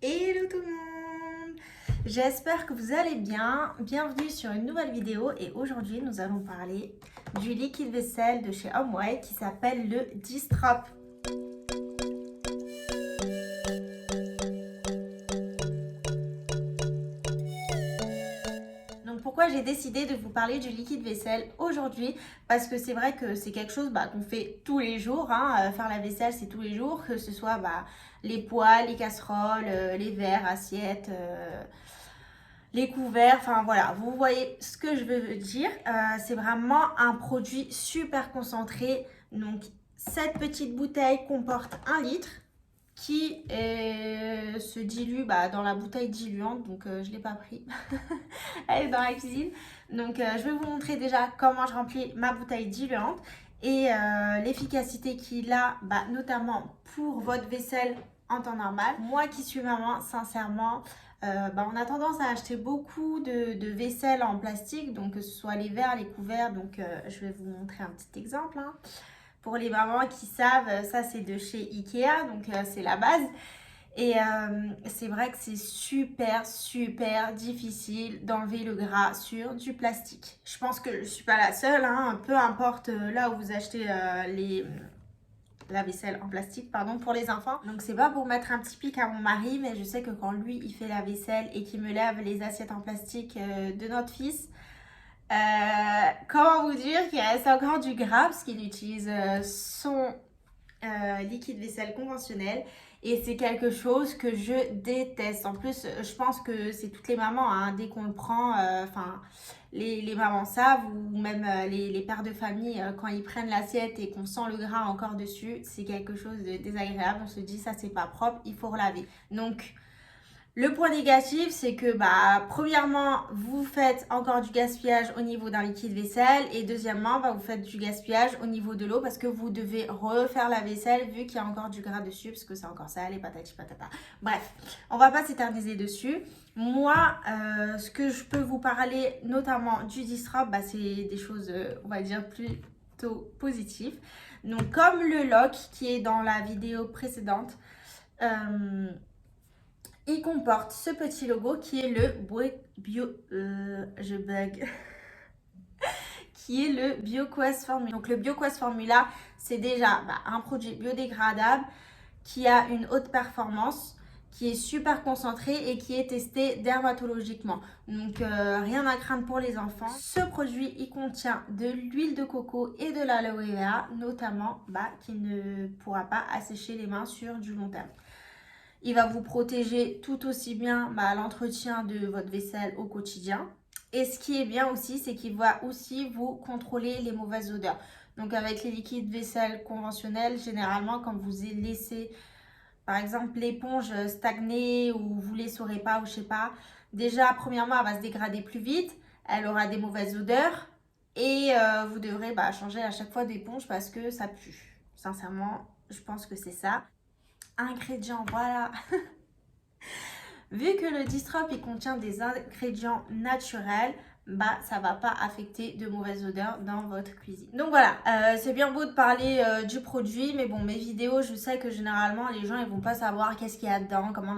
Hello tout le monde! J'espère que vous allez bien. Bienvenue sur une nouvelle vidéo et aujourd'hui nous allons parler du liquide vaisselle de chez Homeway qui s'appelle le Distrop. Donc pourquoi j'ai décidé de vous parler du liquide vaisselle aujourd'hui? Parce que c'est vrai que c'est quelque chose qu'on fait tous les jours. Faire la vaisselle c'est tous les jours, que ce soit les poêles, les casseroles, les verres, assiettes, les couverts, enfin voilà, vous voyez ce que je veux dire. C'est vraiment un produit super concentré. Donc cette petite bouteille comporte 1 litre qui se dilue dans la bouteille diluante. Donc je ne l'ai pas pris. Elle est dans la cuisine. Donc je vais vous montrer déjà comment je remplis ma bouteille diluante et l'efficacité qu'il a, notamment pour votre vaisselle en temps normal. Moi qui suis maman, sincèrement, on a tendance à acheter beaucoup de vaisselle en plastique, donc que ce soit les verres, les couverts. Donc je vais vous montrer un petit exemple. Pour les mamans qui savent, ça c'est de chez Ikea, donc c'est la base. Et c'est vrai que c'est super difficile d'enlever le gras sur du plastique. Je pense que je ne suis pas la seule, peu importe là où vous achetez la vaisselle en plastique, pour les enfants. Donc c'est pas pour mettre un petit pic à mon mari, mais je sais que quand lui il fait la vaisselle et qu'il me lave les assiettes en plastique de notre fils, comment vous dire qu'il reste encore du gras parce qu'il utilise son liquide vaisselle conventionnel et c'est quelque chose que je déteste. En plus, je pense que c'est toutes les mamans, dès qu'on le prend, les mamans savent, ou même les pères de famille, quand ils prennent l'assiette et qu'on sent le gras encore dessus, c'est quelque chose de désagréable. On se dit ça c'est pas propre, il faut relaver. Donc le point négatif, c'est que premièrement, vous faites encore du gaspillage au niveau d'un liquide vaisselle et deuxièmement, vous faites du gaspillage au niveau de l'eau parce que vous devez refaire la vaisselle vu qu'il y a encore du gras dessus parce que c'est encore sale et patati patata. Bref, on va pas s'éterniser dessus. Moi, ce que je peux vous parler notamment du Distrop, c'est des choses, on va dire, plutôt positives. Donc, comme le lock qui est dans la vidéo précédente, il comporte ce petit logo qui est le je bug. Qui est le BioQuest Formula. Donc le BioQuest Formula, c'est déjà un produit biodégradable qui a une haute performance, qui est super concentré et qui est testé dermatologiquement. Donc rien à craindre pour les enfants. Ce produit, il contient de l'huile de coco et de l'aloe vera, notamment qui ne pourra pas assécher les mains sur du long terme. Il va vous protéger tout aussi bien l'entretien de votre vaisselle au quotidien. Et ce qui est bien aussi, c'est qu'il va aussi vous contrôler les mauvaises odeurs. Donc avec les liquides vaisselle conventionnels, généralement quand vous laissez par exemple l'éponge stagner ou vous l'essorez pas ou je sais pas, déjà premièrement elle va se dégrader plus vite, elle aura des mauvaises odeurs et vous devrez changer à chaque fois d'éponge parce que ça pue. Sincèrement, je pense que c'est ça. Ingrédients, voilà. Vu que le Distrop il contient des ingrédients naturels, ça va pas affecter de mauvaises odeurs dans votre cuisine. Donc voilà, c'est bien beau de parler du produit, mais bon, mes vidéos, je sais que généralement les gens ils vont pas savoir qu'est-ce qu'il y a dedans, comment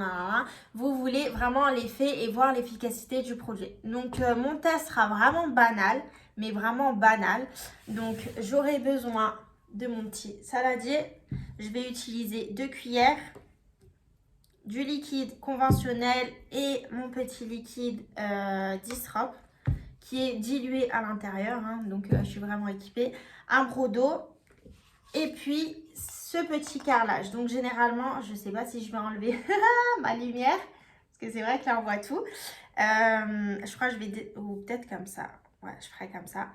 vous voulez vraiment l'effet et voir l'efficacité du produit. Donc mon test sera vraiment banal, mais vraiment banal. Donc j'aurai besoin de mon petit saladier. Je vais utiliser 2 cuillères, du liquide conventionnel et mon petit liquide Distrop qui est dilué à l'intérieur, donc je suis vraiment équipée, un broc d'eau et puis ce petit carrelage. Donc généralement, je sais pas si je vais enlever ma lumière parce que c'est vrai que là on voit tout. Je crois que je vais ou peut-être comme ça. Ouais, je ferai comme ça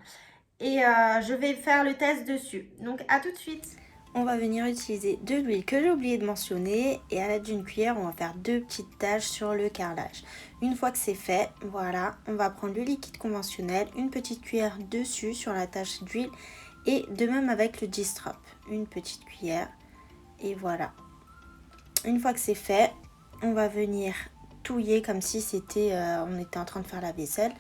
et je vais faire le test dessus. Donc à tout de suite. On va venir utiliser de l'huile que j'ai oublié de mentionner et à l'aide d'une cuillère, on va faire 2 petites taches sur le carrelage. Une fois que c'est fait, voilà, on va prendre le liquide conventionnel, une petite cuillère dessus sur la tache d'huile et de même avec le Distrop, une petite cuillère et voilà. Une fois que c'est fait, on va venir touiller comme si c'était, on était en train de faire la vaisselle.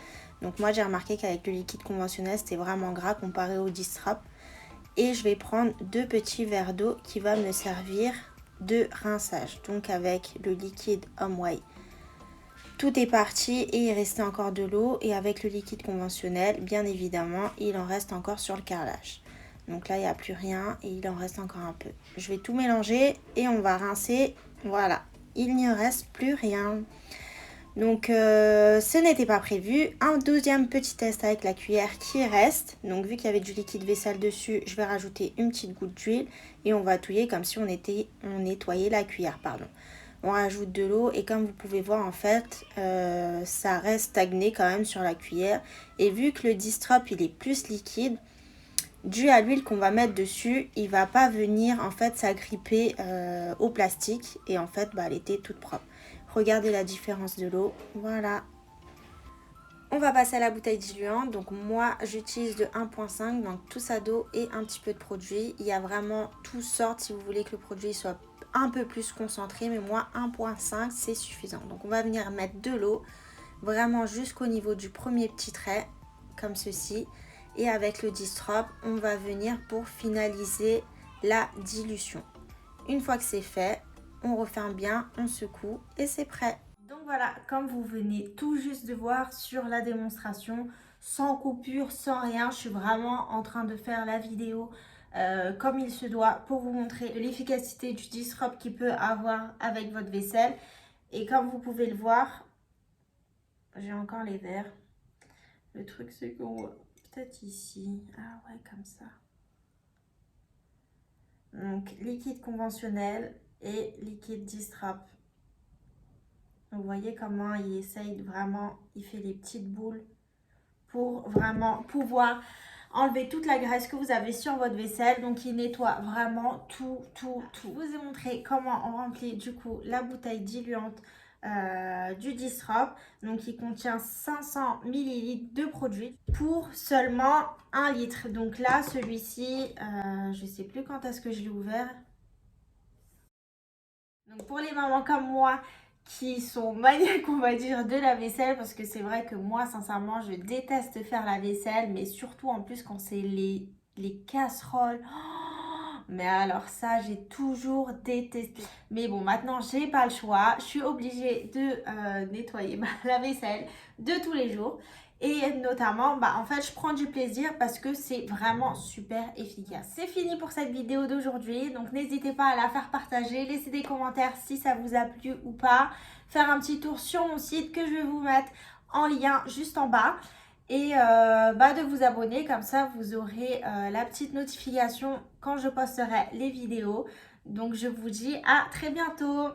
Donc moi j'ai remarqué qu'avec le liquide conventionnel, c'était vraiment gras comparé au Distrop. Et je vais prendre 2 petits verres d'eau qui va me servir de rinçage. Donc avec le liquide Homeway, tout est parti et il restait encore de l'eau. Et avec le liquide conventionnel, bien évidemment, il en reste encore sur le carrelage. Donc là, il n'y a plus rien et il en reste encore un peu. Je vais tout mélanger et on va rincer. Voilà, il n'y reste plus rien. Donc ce n'était pas prévu. Un deuxième petit test avec la cuillère qui reste. Donc vu qu'il y avait du liquide vaisselle dessus, je vais rajouter une petite goutte d'huile et on va touiller comme si on nettoyait la cuillère, pardon. On rajoute de l'eau et comme vous pouvez voir en fait, ça reste stagné quand même sur la cuillère. Et vu que le Distrop il est plus liquide, dû à l'huile qu'on va mettre dessus, il va pas venir en fait s'agripper au plastique et en fait elle était toute propre. Regardez la différence de l'eau, voilà. On va passer à la bouteille diluante. Donc moi j'utilise de 1.5, donc tout ça d'eau et un petit peu de produit. Il y a vraiment toutes sortes si vous voulez que le produit soit un peu plus concentré, mais moi 1.5 c'est suffisant. Donc on va venir mettre de l'eau vraiment jusqu'au niveau du premier petit trait, comme ceci. Et avec le Distrop, on va venir pour finaliser la dilution. Une fois que c'est fait, on referme bien, on secoue et c'est prêt. Donc voilà, comme vous venez tout juste de voir sur la démonstration, sans coupure, sans rien, je suis vraiment en train de faire la vidéo comme il se doit pour vous montrer l'efficacité du Distrop qu'il peut avoir avec votre vaisselle. Et comme vous pouvez le voir, j'ai encore les verres. Le truc c'est qu'on voit peut-être ici, ah ouais comme ça. Donc liquide conventionnel et liquide Distrop. Vous voyez comment il essaye vraiment, il fait des petites boules pour vraiment pouvoir enlever toute la graisse que vous avez sur votre vaisselle. Donc il nettoie vraiment tout. Je vous ai montré comment on remplit du coup la bouteille diluante du Distrop. Donc il contient 500 ml de produit pour seulement 1 litre. Donc là celui-ci, je ne sais plus quand est-ce que je l'ai ouvert. Donc pour les mamans comme moi qui sont maniaques, on va dire, de la vaisselle, parce que c'est vrai que moi, sincèrement, je déteste faire la vaisselle, mais surtout en plus quand c'est les casseroles. Oh, mais alors ça, j'ai toujours détesté. Mais bon, maintenant, j'ai pas le choix. Je suis obligée de nettoyer la vaisselle de tous les jours. Et notamment, en fait, je prends du plaisir parce que c'est vraiment super efficace. C'est fini pour cette vidéo d'aujourd'hui. Donc, n'hésitez pas à la faire partager. Laissez des commentaires si ça vous a plu ou pas. Faire un petit tour sur mon site que je vais vous mettre en lien juste en bas. Et de vous abonner. Comme ça, vous aurez la petite notification quand je posterai les vidéos. Donc, je vous dis à très bientôt.